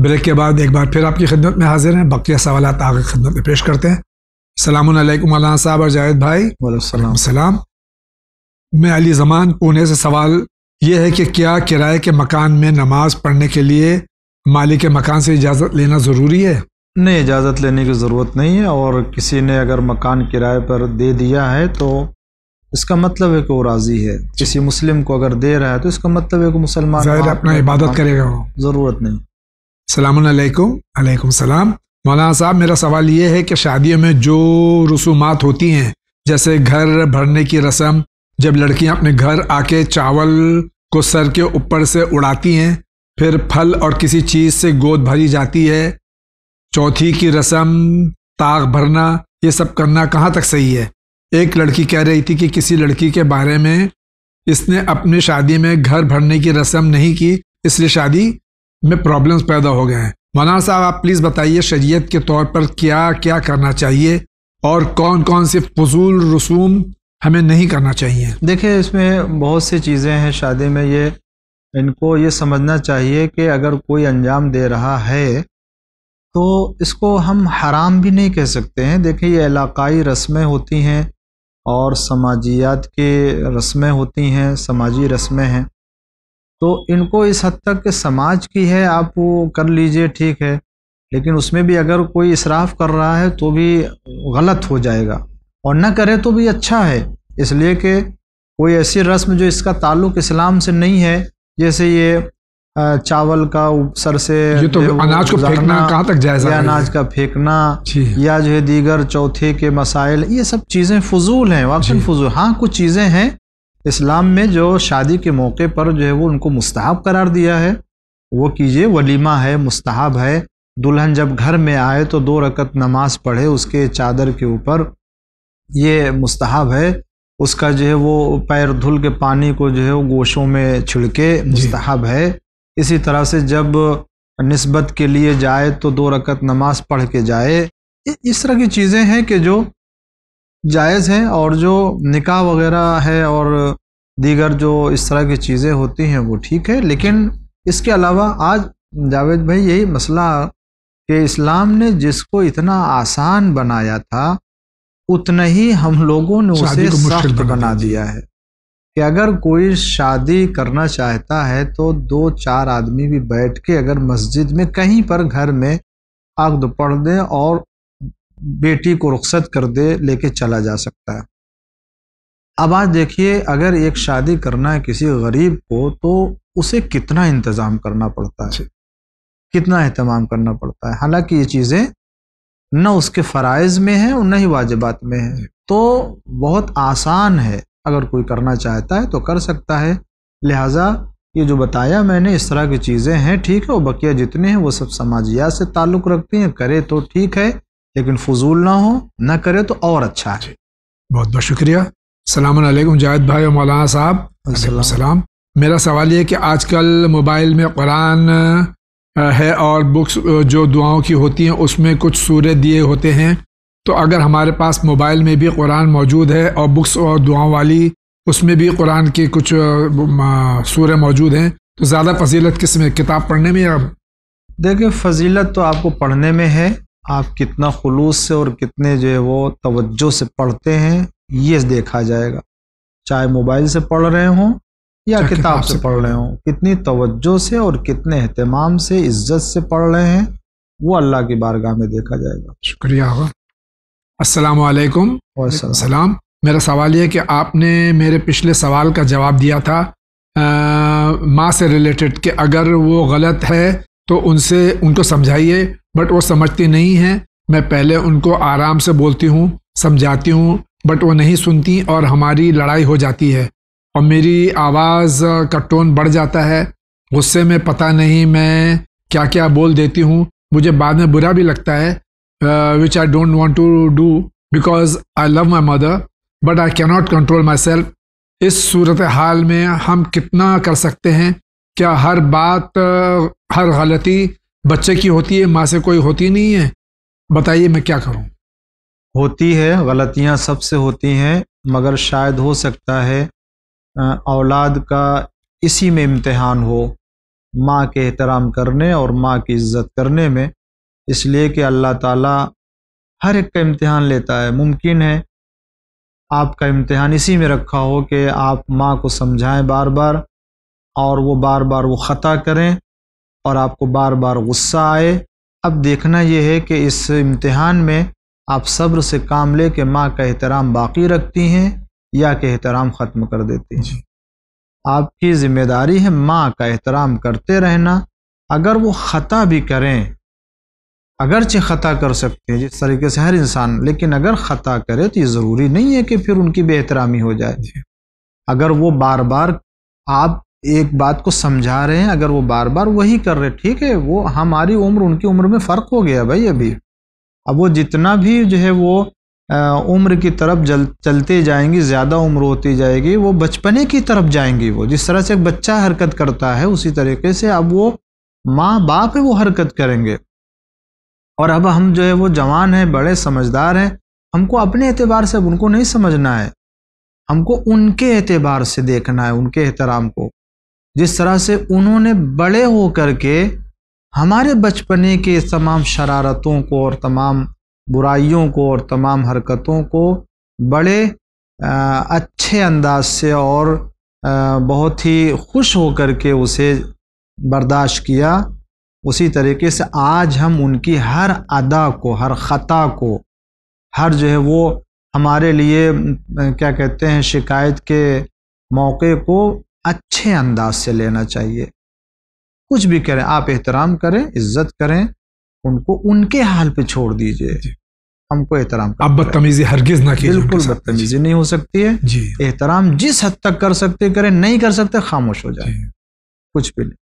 Break کے بعد ایک بار پھر آپ کی خدمت میں حاضر ہیں، بقیہ سوالات آگے خدمت میں پیش کرتے ہیں۔ السلام علیکم مولانا صاحب اور جاوید بھائی۔ وعلیکم السلام۔ میں علی زمان پونے سے، سوال یہ ہے کہ کیا کرائے کے مکان میں نماز پڑھنے کے لیے مالک مکان سے اجازت لینا ضروری ہے؟ نہیں، اجازت لینے کی ضرورت نہیں ہے، اور کسی نے اگر مکان کرائے پر دے دیا ہے تو اس کا مطلب ہے کہ وہ راضی ہے۔ کسی مسلم کو اگر دے رہا ہے تو اس کا مطلب ہے کہ مسلمان ظاہر اپنا عبادت کرے گا، ضرورت نہیں۔ السلام علیکم۔ علیکم السلام۔ مولانا صاحب میرا سوال یہ ہے کہ شادیوں میں جو رسومات ہوتی ہیں، جیسے گھر بھرنے کی رسم، جب لڑکیاں اپنے گھر آ کے چاول کو سر کے اوپر سے اڑاتی ہیں، پھر پھل اور کسی چیز سے گود بھری جاتی ہے، چوتھی کی رسم، طاق بھرنا، یہ سب کرنا کہاں تک صحیح ہے؟ ایک لڑکی کہہ رہی تھی کہ کسی لڑکی کے بارے میں اس نے اپنی شادی میں گھر بھرنے کی رسم نہیں کی، اس لیے شادی میں پرابلمز پیدا ہو گئے ہیں۔ مولانا صاحب آپ پلیز بتائیے شریعت کے طور پر کیا کیا کرنا چاہیے اور کون کون سی فضول رسوم ہمیں نہیں کرنا چاہیے؟ دیکھیں، اس میں بہت سی چیزیں ہیں شادی میں، ان کو یہ سمجھنا چاہیے کہ اگر کوئی انجام دے رہا ہے تو اس کو ہم حرام بھی نہیں کہہ سکتے ہیں۔ دیکھیں، یہ علاقائی رسمیں ہوتی ہیں اور سماجیات کی رسمیں ہوتی ہیں، سماجی رسمیں ہیں، تو ان کو اس حد تک کہ سماج کی ہے آپ وہ کر لیجئے، ٹھیک ہے، لیکن اس میں بھی اگر کوئی اسراف کر رہا ہے تو بھی غلط ہو جائے گا، اور نہ کرے تو بھی اچھا ہے، اس لیے کہ کوئی ایسی رسم جو اس کا تعلق اسلام سے نہیں ہے، جیسے یہ چاول کا سر سے یہ تو اناج کو پھینکنا کہاں تک جائز ہے؟ اناج کا پھینکنا یا جو ہے دیگر چوتھے کے مسائل، یہ سب چیزیں فضول ہیں، واقعی فضول۔ ہاں، کچھ چیزیں ہیں اسلام میں جو شادی کے موقع پر جو ہے وہ ان کو مستحب قرار دیا ہے، وہ کیجئے، ولیمہ ہے، مستحب ہے، دلہن جب گھر میں آئے تو 2 رکعت نماز پڑھے اس کے چادر کے اوپر، یہ مستحب ہے۔ اس کا جو ہے وہ پیر دھل کے پانی کو جو ہے وہ گوشوں میں چھڑکے، مستحب ہے۔ اسی طرح سے جب نسبت کے لیے جائے تو 2 رکعت نماز پڑھ کے جائے۔ اس طرح کی چیزیں ہیں کہ جو جائز ہیں، اور جو نکاح وغیرہ ہے اور دیگر جو اس طرح کی چیزیں ہوتی ہیں وہ ٹھیک ہے، لیکن اس کے علاوہ آج جاوید بھائی یہی مسئلہ کہ اسلام نے جس کو اتنا آسان بنایا تھا اتنا ہی ہم لوگوں نے اسے سخت بنا دیا ہے، کہ اگر کوئی شادی کرنا چاہتا ہے تو 2-4 آدمی بھی بیٹھ کے اگر مسجد میں کہیں پر گھر میں عقد پڑھ دے اور بیٹی کو رخصت کر دے، لے کے چلا جا سکتا ہے۔ اب آج دیکھیے، اگر ایک شادی کرنا ہے کسی غریب کو تو اسے کتنا انتظام کرنا پڑتا ہے، کتنا اہتمام کرنا پڑتا ہے، حالانکہ یہ چیزیں نہ اس کے فرائض میں ہیں اور نہ ہی واجبات میں ہیں، تو بہت آسان ہے، اگر کوئی کرنا چاہتا ہے تو کر سکتا ہے۔ لہٰذا یہ جو بتایا میں نے اس طرح کی چیزیں ہیں، ٹھیک ہے، وہ بقیہ جتنے ہیں وہ سب سماجیات سے تعلق رکھتی ہیں، کرے تو ٹھیک ہے، لیکن فضول نہ ہو، نہ کرے تو اور اچھا ہے۔ بہت بہت شکریہ۔ السلام علیکم جاوید بھائی اور مولانا صاحب۔ علیکم السلام۔ میرا سوال یہ کہ آج کل موبائل میں قرآن ہے اور بکس جو دعاؤں کی ہوتی ہیں اس میں کچھ سورے دیے ہوتے ہیں، تو اگر ہمارے پاس موبائل میں بھی قرآن موجود ہے اور بکس اور دعاؤں والی اس میں بھی قرآن کی کچھ سورے موجود ہیں، تو زیادہ فضیلت کس میں، کتاب پڑھنے میں یا؟ دیکھیں، فضیلت تو آپ کو پڑھنے میں ہے، آپ کتنا خلوص سے اور کتنے جو ہے وہ توجہ سے پڑھتے ہیں یہ دیکھا جائے گا، چاہے موبائل سے پڑھ رہے ہوں یا کتاب سے پڑھ رہے ہوں، کتنی توجہ سے اور کتنے اہتمام سے، عزت سے پڑھ رہے ہیں، وہ اللہ کی بارگاہ میں دیکھا جائے گا۔ شکریہ۔ السلام علیکم۔ السلام۔ میرا سوال یہ ہے کہ آپ نے میرے پچھلے سوال کا جواب دیا تھا ماں سے ریلیٹڈ، کہ اگر وہ غلط ہے تو ان کو سمجھائیے، بٹ وہ سمجھتی نہیں ہیں، میں پہلے ان کو آرام سے بولتی ہوں، سمجھاتی ہوں، بٹ وہ نہیں سنتی اور ہماری لڑائی ہو جاتی ہے، اور میری آواز کا ٹون بڑھ جاتا ہے، غصے میں پتہ نہیں میں کیا کیا بول دیتی ہوں، مجھے بعد میں برا بھی لگتا ہے، which I don't want to do because I love my mother but I cannot control myself۔ اس صورتحال میں ہم کتنا کر سکتے ہیں؟ کیا ہر بات، ہر غلطی بچے کی ہوتی ہے، ماں سے کوئی ہوتی نہیں ہے؟ بتائیے میں کیا کروں؟ ہوتی ہے، غلطیاں سب سے ہوتی ہیں، مگر شاید ہو سکتا ہے اولاد کا اسی میں امتحان ہو ماں کے احترام کرنے اور ماں کی عزت کرنے میں، اس لیے کہ اللہ تعالیٰ ہر ایک کا امتحان لیتا ہے۔ ممکن ہے آپ کا امتحان اسی میں رکھا ہو کہ آپ ماں کو سمجھائیں بار بار، اور وہ بار بار وہ خطا کریں اور آپ کو بار بار غصہ آئے۔ اب دیکھنا یہ ہے کہ اس امتحان میں آپ صبر سے کام لے کہ ماں کا احترام باقی رکھتی ہیں یا کہ احترام ختم کر دیتی ہیں۔ آپ کی ذمہ داری ہے ماں کا احترام کرتے رہنا، اگر وہ خطا بھی کریں، اگرچہ خطا کر سکتے ہیں جس طریقے سے ہر انسان، لیکن اگر خطا کرے تو یہ ضروری نہیں ہے کہ پھر ان کی بے احترامی ہو جائے۔ اگر وہ بار بار آپ ایک بات کو سمجھا رہے ہیں، اگر وہ بار بار وہی کر رہے، ٹھیک ہے، وہ ہماری عمر ان کی عمر میں فرق ہو گیا بھائی ابھی، اب وہ جتنا بھی جو ہے وہ عمر کی طرف چلتے جائیں گی، زیادہ عمر ہوتی جائے گی، وہ بچپنے کی طرف جائیں گی۔ وہ جس طرح سے ایک بچہ حرکت کرتا ہے اسی طریقے سے اب وہ ماں باپ ہے وہ حرکت کریں گے۔ اور اب ہم جو ہے وہ جوان ہیں، بڑے سمجھدار ہیں، ہم کو اپنے اعتبار سے اب ان کو نہیں سمجھنا ہے، ہم کو ان کے اعتبار سے دیکھنا ہے، ان کے احترام کو، جس طرح سے انہوں نے بڑے ہو کر کے ہمارے بچپنے کے تمام شرارتوں کو اور تمام برائیوں کو اور تمام حرکتوں کو بڑے اچھے انداز سے اور بہت ہی خوش ہو کر کے اسے برداشت کیا، اسی طریقے سے آج ہم ان کی ہر ادا کو، ہر خطا کو، ہر جو ہے وہ ہمارے لیے کیا کہتے ہیں شکایت کے موقع کو اچھے انداز سے لینا چاہیے۔ کچھ بھی کریں آپ احترام کریں، عزت کریں، ان کو ان کے حال پہ چھوڑ دیجئے، ہم کو احترام کریں۔ اب بدتمیزی ہرگز نہ کیجیے، بالکل بدتمیزی نہیں ہو سکتی ہے۔ احترام جس حد تک کر سکتے کریں، نہیں کر سکتے خاموش ہو جائیں، کچھ بھی نہیں۔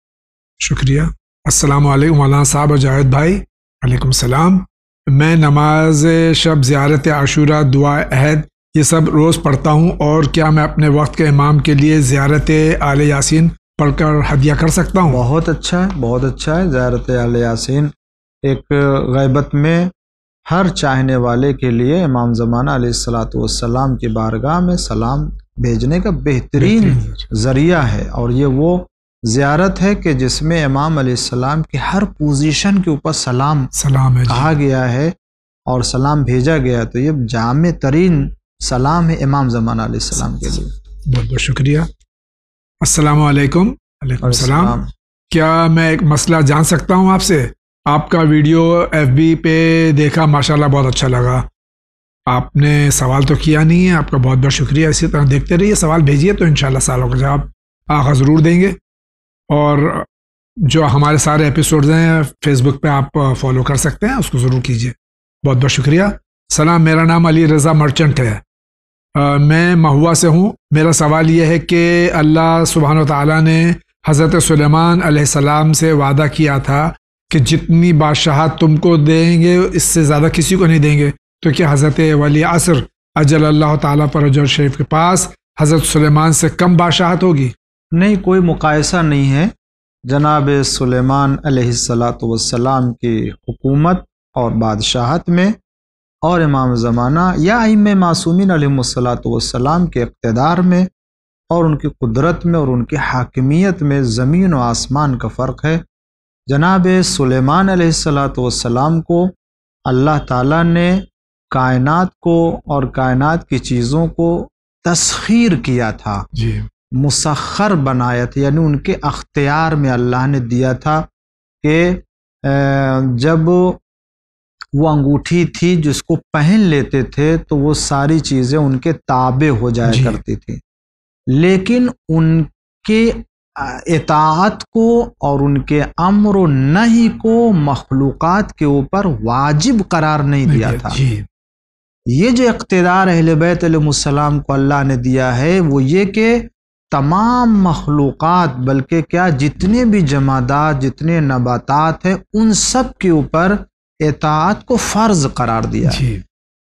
شکریہ۔ السلام علیکم مولانا صاحب اور جاوید بھائی۔ وعلیکم السلام۔ میں نماز شب، زیارت عاشورہ، دعا عہد یہ سب روز پڑھتا ہوں، اور کیا میں اپنے وقت کے امام کے لیے زیارت آل یاسین پڑھ کر ہدیہ کر سکتا ہوں؟ بہت اچھا ہے، بہت اچھا ہے۔ زیارت آل یاسین ایک غیبت میں ہر چاہنے والے کے لیے امام زمانہ علیہ السلام کی بارگاہ میں سلام بھیجنے کا بہترین ذریعہ ہے، اور یہ وہ زیارت ہے کہ جس میں امام علیہ السلام کی ہر پوزیشن کے اوپر سلام ہے کہا گیا ہے اور سلام بھیجا گیا، تو یہ جامع ترین سلام ہے امام زمانہ علیہ السلام کے لیے۔ بہت بہت شکریہ۔ السلام علیکم۔ وعلیکم السلام۔ کیا میں ایک مسئلہ جان سکتا ہوں آپ سے؟ آپ کا ویڈیو FB پہ دیکھا، ماشاءاللہ بہت اچھا لگا۔ آپ نے سوال تو کیا نہیں ہے، آپ کا بہت بہت شکریہ۔ اسی طرح دیکھتے رہیے، سوال بھیجیے تو انشاءاللہ سوالوں کا جواب آغا ضرور دیں گے۔ اور جو ہمارے سارے ایپیسوڈز ہیں فیس بک پہ آپ فالو کر سکتے ہیں، اس کو ضرور کیجیے۔ بہت بہت شکریہ۔ سلام، میرا نام علی رضا مرچنٹ ہے، میں مہوا سے ہوں۔ میرا سوال یہ ہے کہ اللہ سبحانہ وتعالیٰ نے حضرت سلیمان علیہ السلام سے وعدہ کیا تھا کہ جتنی بادشاہت تم کو دیں گے اس سے زیادہ کسی کو نہیں دیں گے، تو کیا حضرت ولی عصر اجل اللہ تعالیٰ پر اجل شریف کے پاس حضرت سلیمان سے کم بادشاہت ہوگی؟ نہیں، کوئی مقایسہ نہیں ہے جناب سلیمان علیہ السلام کی حکومت اور بادشاہت میں اور امام زمانہ یا ائمہ معصومین علیہم السلام کے اقتدار میں اور ان کی قدرت میں اور ان کی حاکمیت میں زمین و آسمان کا فرق ہے۔ جناب سلیمان علیہ السلام کو اللہ تعالیٰ نے کائنات کو اور کائنات کی چیزوں کو تسخیر کیا تھا، مسخر بنایا تھا، یعنی ان کے اختیار میں اللہ نے دیا تھا کہ جب وہ انگوٹھی تھی جس کو پہن لیتے تھے تو وہ ساری چیزیں ان کے تابع ہو جایا کرتی تھی، لیکن ان کے اطاعت کو اور ان کے امر و نہی کو مخلوقات کے اوپر واجب قرار نہیں دیا تھا۔ یہ جو اقتدار اہل بیت علیہ السلام کو اللہ نے دیا ہے وہ یہ کہ تمام مخلوقات، بلکہ کیا جتنے بھی جمادات، جتنے نباتات ہیں، ان سب کے اوپر اطاعت کو فرض قرار دیا ہے۔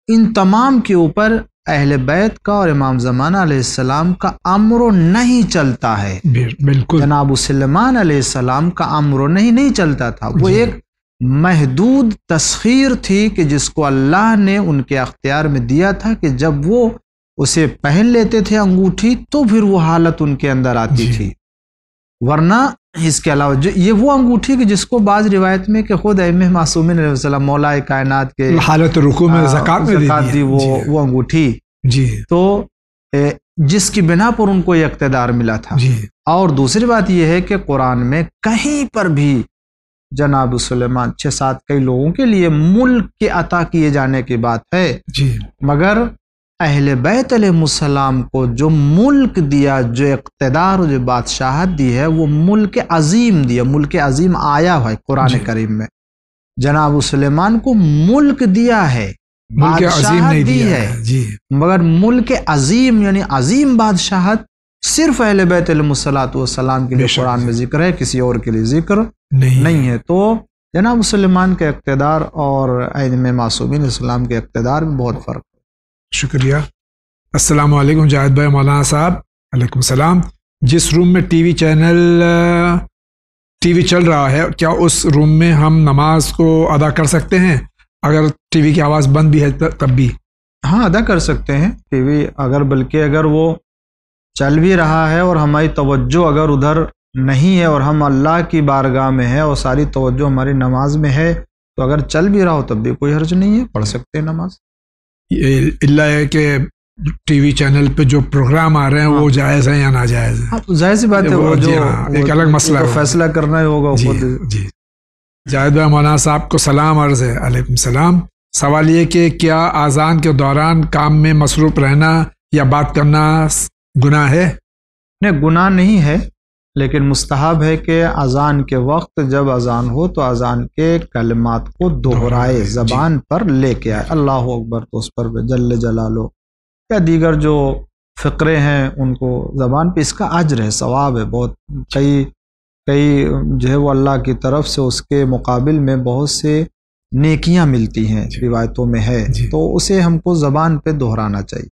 ان تمام کے اوپر اہل بیت کا اور امام زمانہ علیہ السلام کا امر و نہیں چلتا ہے۔ بالکل جناب سلیمان علیہ السلام کا امر و نہیں چلتا تھا، وہ ایک محدود تسخیر تھی کہ جس کو اللہ نے ان کے اختیار میں دیا تھا کہ جب وہ اسے پہن لیتے تھے انگوٹھی تو پھر وہ حالت ان کے اندر آتی تھی، ورنہ اس کے علاوہ جو یہ وہ انگوٹھی کہ جس کو بعض روایت میں کہ خود ائمہ معصومین علیہ السلام مولا کائنات کے حالت رکوع میں زکات دی وہ انگوٹھی جی، تو جس کی بنا پر ان کو یہ اقتدار ملا تھا جی. اور دوسری بات یہ ہے کہ قرآن میں کہیں پر بھی جناب سلیمان 6-7 کئی لوگوں کے لیے ملک کے عطا کیے جانے کی بات ہے جی، مگر اہل بیت علیہ السلام کو جو ملک دیا، جو اقتدار اور جو بادشاہت دی ہے، وہ ملک عظیم دیا. ملک عظیم آیا ہے قرآن کریم میں. جناب سلیمان کو ملک دیا ہے، ملک عظیم نہیں دی ہے جی، مگر ملک عظیم یعنی عظیم بادشاہت صرف اہل بیت علیہ السلام کے لیے قرآن میں ذکر ہے، کسی اور کے لیے ذکر نہیں ہے. تو جناب سلیمان کے اقتدار اور ائمہ معصومین اسلام کے اقتدار میں بہت فرق ہے. شکریہ. السلام علیکم جاوید بھائی مولانا صاحب. علیکم السلام. جس روم میں ٹی وی چل رہا ہے، کیا اس روم میں ہم نماز کو ادا کر سکتے ہیں اگر ٹی وی کی آواز بند بھی ہے تب بھی؟ ہاں، ادا کر سکتے ہیں ٹی وی اگر وہ چل بھی رہا ہے اور ہماری توجہ اگر ادھر نہیں ہے اور ہم اللہ کی بارگاہ میں ہے اور ساری توجہ ہماری نماز میں ہے، تو اگر چل بھی رہا ہو تب بھی کوئی حرج نہیں ہے، پڑھ سکتے ہیں نماز. اللہ ہے کہ ٹی وی چینل پہ جو پروگرام آ رہے ہیں وہ جائز ہیں یا ناجائز ہیں؟ ظاہر سی بات ہے، وہ جو ایک الگ مسئلہ ہے، فیصلہ کرنا ہی ہوگا. جی. جاوید بھائی مولانا صاحب کو سلام عرض ہے. علیکم السلام. سوال یہ کہ کیا اذان کے دوران کام میں مصروف رہنا یا بات کرنا گناہ ہے؟ نہیں، گناہ نہیں ہے، لیکن مستحب ہے کہ اذان کے وقت جب اذان ہو تو اذان کے کلمات کو دہرائے، زبان پر لے کے آئے. اللہ اکبر تو اس پر جل جلالہ یا دیگر جو فقرے ہیں ان کو زبان پہ، اس کا اجر ہے، ثواب ہے بہت. کئی جو ہے وہ اللہ کی طرف سے اس کے مقابل میں بہت سے نیکیاں ملتی ہیں، روایتوں میں ہے. تو اسے ہم کو زبان پہ دہرانا چاہیے.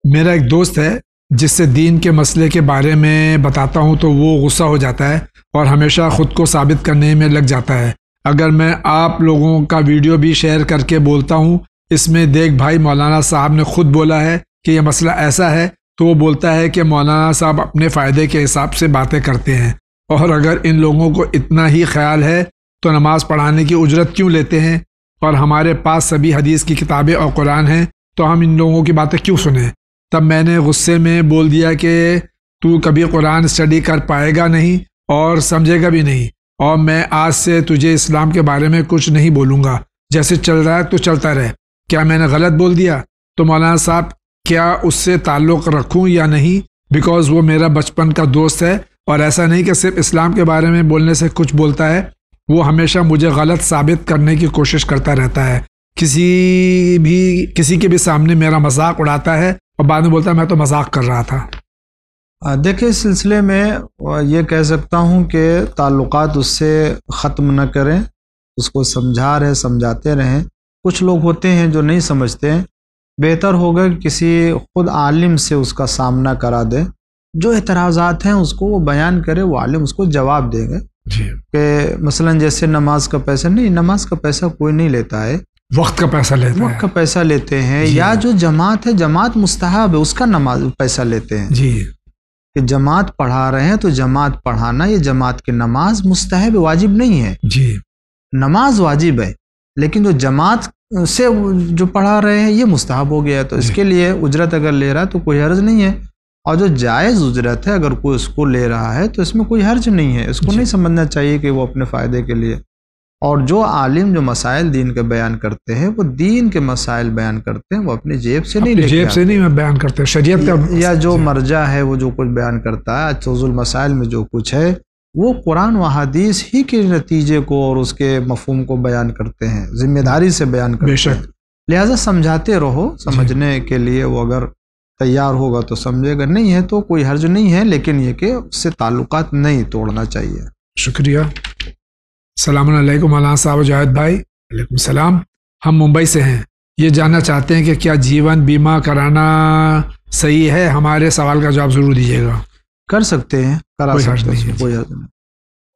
میرا ایک دوست ہے جس سے دین کے مسئلے کے بارے میں بتاتا ہوں تو وہ غصہ ہو جاتا ہے اور ہمیشہ خود کو ثابت کرنے میں لگ جاتا ہے. اگر میں آپ لوگوں کا ویڈیو بھی شیئر کر کے بولتا ہوں اس میں دیکھ بھائی مولانا صاحب نے خود بولا ہے کہ یہ مسئلہ ایسا ہے، تو وہ بولتا ہے کہ مولانا صاحب اپنے فائدے کے حساب سے باتیں کرتے ہیں، اور اگر ان لوگوں کو اتنا ہی خیال ہے تو نماز پڑھانے کی اجرت کیوں لیتے ہیں؟ اور ہمارے پاس سبھی حدیث کی کتابیں اور قرآن ہیں، تو ہم ان لوگوں کی باتیں کیوں سنیں؟ تب میں نے غصے میں بول دیا کہ تو کبھی قرآن اسٹڈی کر پائے گا نہیں اور سمجھے گا بھی نہیں، اور میں آج سے تجھے اسلام کے بارے میں کچھ نہیں بولوں گا، جیسے چل رہا ہے تو چلتا رہے. کیا میں نے غلط بول دیا؟ تو مولانا صاحب کیا اس سے تعلق رکھوں یا نہیں؟ بیکاز وہ میرا بچپن کا دوست ہے، اور ایسا نہیں کہ صرف اسلام کے بارے میں بولنے سے کچھ بولتا ہے، وہ ہمیشہ مجھے غلط ثابت کرنے کی کوشش کرتا رہتا ہے. کسی کے بھی سامنے میرا مذاق اڑاتا ہے اور بعد میں بولتا ہے میں تو مذاق کر رہا تھا. دیکھیں، اس سلسلے میں یہ کہہ سکتا ہوں کہ تعلقات اس سے ختم نہ کریں، اس کو سمجھاتے رہیں. کچھ لوگ ہوتے ہیں جو نہیں سمجھتے ہیں، بہتر ہوگا کہ کسی خود عالم سے اس کا سامنا کرا دیں، جو اعتراضات ہیں اس کو وہ بیان کرے، وہ عالم اس کو جواب دے گا. کہ مثلا جیسے نماز کا پیسہ نہیں، نماز کا پیسہ کوئی نہیں لیتا ہے، وقت کا پیسہ لیتے ہیں. یا جو جماعت ہے، جماعت مستحب ہے، اس کا نماز پیسہ لیتے ہیں. کہ جماعت پڑھا رہے ہیں تو جماعت پڑھانا، یہ جماعت کی نماز مستحب واجب نہیں ہے. نماز واجب ہے، لیکن جو جماعت سے جو پڑھا رہے ہیں یہ مستحب ہو گیا، تو اس کے لیے اجرت اگر لے رہا ہے تو کوئی حرج نہیں ہے. اور جو جائز اجرت ہے اگر کوئی اس کو لے رہا ہے تو اس میں کوئی حرج نہیں ہے. اس کو نہیں سمجھنا چاہیے کہ وہ اپنے فائدے کے لیے. اور جو عالم جو مسائل دین کے بیان کرتے ہیں، وہ دین کے مسائل بیان کرتے ہیں، وہ اپنی جیب سے نہیں بیان کرتے، شریعت کا یا جو مرجع ہے وہ جو کچھ بیان کرتا ہے، اصول المسائل میں جو کچھ ہے وہ قرآن و حدیث ہی کے نتیجے کو اور اس کے مفہوم کو بیان کرتے ہیں، ذمہ داری سے بیان کرتے ہیں. لہٰذا سمجھاتے رہو، سمجھنے کے لیے وہ اگر تیار ہوگا تو سمجھے گا، نہیں ہے تو کوئی حرج نہیں ہے، لیکن یہ کہ اس سے تعلقات نہیں توڑنا چاہیے. شکریہ. السلام علیکم مولانا صاحب جاوید بھائی. علیکم السلام. ہم ممبئی سے ہیں، یہ جاننا چاہتے ہیں کہ کیا جیون بیمہ کرانا صحیح ہے؟ ہمارے سوال کا جواب ضرور دیجیے گا. کر سکتے ہیں، کرا سکتے ہیں، کوئی حرج نہیں.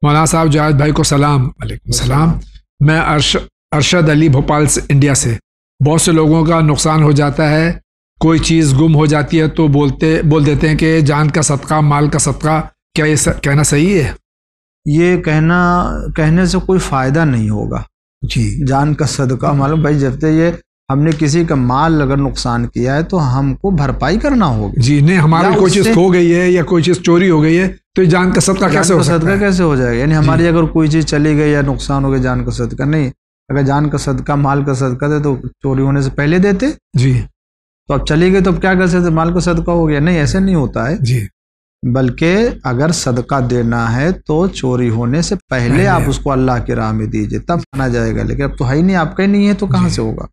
مولانا صاحب جاوید بھائی کو سلام. علیکم السلام. میں ارشد علی بھوپال سے، انڈیا سے. بہت سے لوگوں کا نقصان ہو جاتا ہے، کوئی چیز گم ہو جاتی ہے تو بول دیتے ہیں کہ جان کا صدقہ، مال کا صدقہ. کیا یہ کہنا صحیح ہے؟ یہ کہنے سے کوئی فائدہ نہیں ہوگا. جی جان کا صدقہ معلوم بھائی، جب تک یہ ہم نے کسی کا مال اگر نقصان کیا ہے تو ہم کو بھرپائی کرنا ہوگا. جی نہیں، ہماری کوئی چیز کھو گئی ہے یا کوئی چیز چوری ہو گئی ہے تو یہ جان کا صدقہ کیسے ہو سکتا ہے؟ صدقہ کیسے ہو جائے گا؟ یعنی ہماری اگر کوئی چیز چلی گئی یا نقصان ہو گیا، جان کا صدقہ نہیں. اگر جان کا صدقہ مال کا صدقہ تھے تو چوری ہونے سے پہلے دیتے. جی تو اب چلی گئی تو اب کیا کر سکتے؟ مال کا صدقہ ہو گیا. نہیں، ایسے نہیں ہوتا ہے. جی بلکہ اگر صدقہ دینا ہے تو چوری ہونے سے پہلے آپ اس کو اللہ کی راہ میں دیجئے، تب مانا جائے گا. لیکن اب تو ہے ہی نہیں، آپ کا ہی نہیں ہے تو کہاں سے ہوگا؟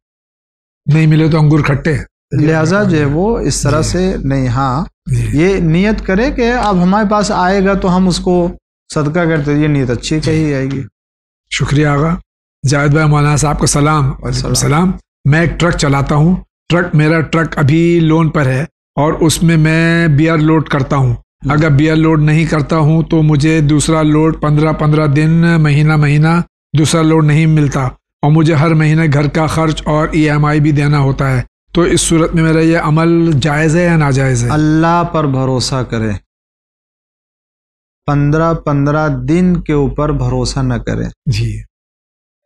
نہیں ملے تو انگور کھٹے. لہٰذا جو ہے وہ اس طرح سے نہیں. ہاں یہ نیت کرے کہ اب ہمارے پاس آئے گا تو ہم اس کو صدقہ کرتے، یہ نیت اچھی کہی جائے گی. شکریہ آغا. جاوید بھائی مولانا صاحب کو سلام. وعلیکم السلام. میں ایک ٹرک چلاتا ہوں. میرا ٹرک ابھی لون پر ہے اور اس میں بیئر لوڈ کرتا ہوں. اگر بیئر لوڈ نہیں کرتا ہوں تو مجھے دوسرا لوڈ 15 دن مہینہ دوسرا لوڈ نہیں ملتا اور مجھے ہر مہینے گھر کا خرچ اور EMI بھی دینا ہوتا ہے. تو اس صورت میں میرا یہ عمل جائز ہے یا ناجائز ہے؟ اللہ پر بھروسہ کریں. 15 دن کے اوپر بھروسہ نہ کریں. جی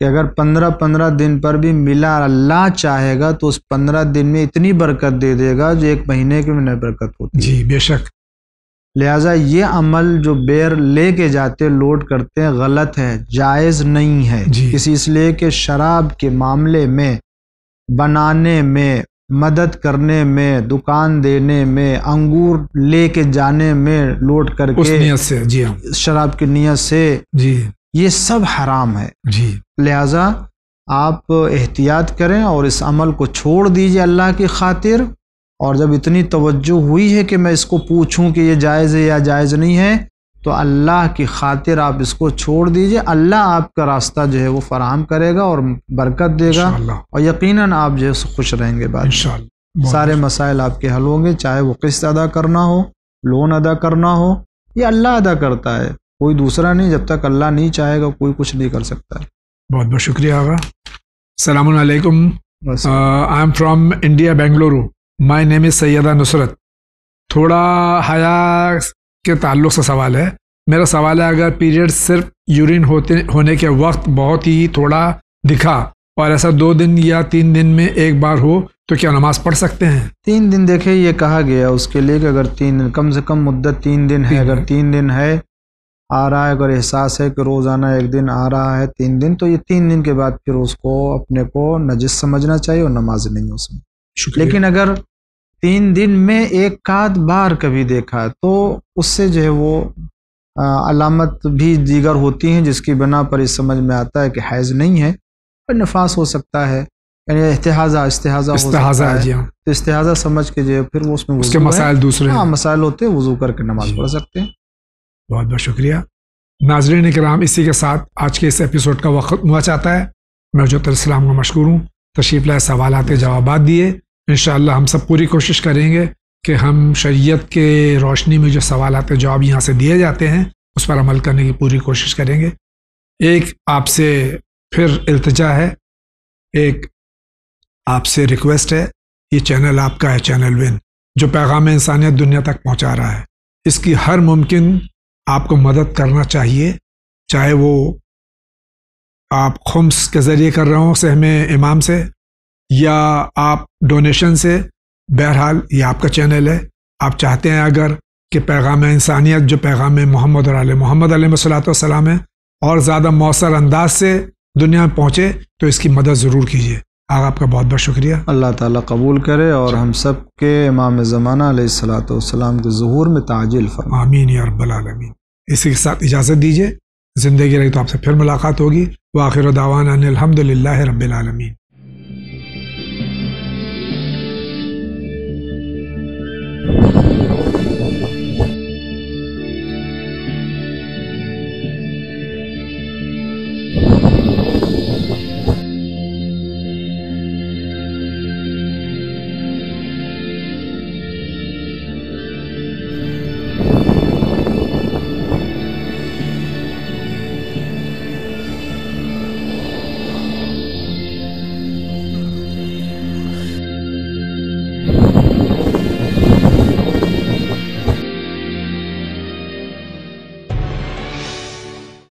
کہ اگر 15 دن پر بھی ملا، اللہ چاہے گا تو اس 15 دن میں اتنی برکت دے دے گا جو 1 مہینے کے میں برکت ہوتی ہے. جی بے شک. لہٰذا یہ عمل جو بیر لے کے جاتے لوڈ کرتے ہیں غلط ہے، جائز نہیں ہے. جی. اس لیے کہ شراب کے معاملے میں، بنانے میں، مدد کرنے میں، دکان دینے میں، انگور لے کے جانے میں لوڈ کر کے اس نیت سے، جی ہاں، شراب کی نیت سے، جی یہ سب حرام ہے. جی لہٰذا آپ احتیاط کریں اور اس عمل کو چھوڑ دیجئے اللہ کی خاطر. اور جب اتنی توجہ ہوئی ہے کہ میں اس کو پوچھوں کہ یہ جائز ہے یا جائز نہیں ہے تو اللہ کی خاطر آپ اس کو چھوڑ دیجئے. اللہ آپ کا راستہ جو ہے وہ فراہم کرے گا اور برکت دے گا اور یقیناً آپ جو ہے خوش رہیں گے. بعد سارے مسائل آپ کے حل ہوں گے، چاہے وہ قسط ادا کرنا ہو، لون ادا کرنا ہو، یہ اللہ ادا کرتا ہے، کوئی دوسرا نہیں. جب تک اللہ نہیں چاہے گا کوئی کچھ نہیں کر سکتا ہے. بہت بہت شکریہ آغا. السلام علیکم. I am from India, Bengaluru. My name is Syeda Nusrat. تھوڑا حیا کے تعلق سے سوال ہے. میرا سوال ہے، اگر پیریڈ صرف یورین ہونے کے وقت بہت ہی تھوڑا دکھا اور ایسا 2 دن یا 3 دن میں ایک بار ہو تو کیا نماز پڑھ سکتے ہیں؟ 3 دن دیکھیں یہ کہا گیا اس کے لیے کہ اگر 3 دن کم سے کم مدت 3 دن ہے. اگر 3 دن ہے آ رہا ہے، اگر احساس ہے کہ روزانہ 1 دن آ رہا ہے 3 دن، تو یہ 3 دن کے بعد پھر اس کو اپنے کو نجس سمجھنا چاہیے اور نماز نہیں اس میں. لیکن اگر 3 دن میں ایک آدھ بار کبھی دیکھا تو اس سے جو ہے وہ علامت بھی دیگر ہوتی ہیں جس کی بنا پر اس سمجھ میں آتا ہے کہ حیض نہیں ہے، پر نفاس ہو سکتا ہے، یعنی استحاضہ ہو سکتا ہے. تو استحاضہ سمجھ کے جو ہے پھر وہ اس میں اس کے مسائل دوسرے مسائل ہوتے ہیں، وضو کر کے نماز پڑھ سکتے ہیں. بہت بہت شکریہ. ناظرین کرام، اسی کے ساتھ آج کے اس ایپیسوڈ کا وقت ہوا چاہتا ہے. میں جو السلام کا مشکور ہوں، تشریف لائے، سوالات کے جوابات دیے. انشاءاللہ ہم سب پوری کوشش کریں گے کہ ہم شریعت کے روشنی میں جو سوالات کے جواب یہاں سے دیے جاتے ہیں اس پر عمل کرنے کی پوری کوشش کریں گے. ایک آپ سے پھر التجا ہے، ایک آپ سے ریکویسٹ ہے. یہ چینل آپ کا ہے، چینل ون، جو پیغام انسانیت دنیا تک پہنچا رہا ہے. اس کی ہر ممکن آپ کو مدد کرنا چاہیے، چاہے وہ آپ خمس کے ذریعے کر رہے ہوں سہم امام سے یا آپ ڈونیشن سے. بہرحال یہ آپ کا چینل ہے. آپ چاہتے ہیں اگر کہ پیغام انسانیت جو پیغام محمد اور محمد علیہ الصلوۃ والسلام ہے اور زیادہ مؤثر انداز سے دنیا میں پہنچے تو اس کی مدد ضرور کیجیے. آپ کا بہت بہت شکریہ. اللہ تعالیٰ قبول کرے اور ہم سب کے امام زمانہ علیہ الصلوۃ والسلام کے ظہور میں تعجیل فرمائے. آمین یا رب العالمین. اسی کے ساتھ اجازت دیجیے، زندگی رہی تو آپ سے پھر ملاقات ہوگی. وآخر دعوانا ان الحمد للہ رب العالمین.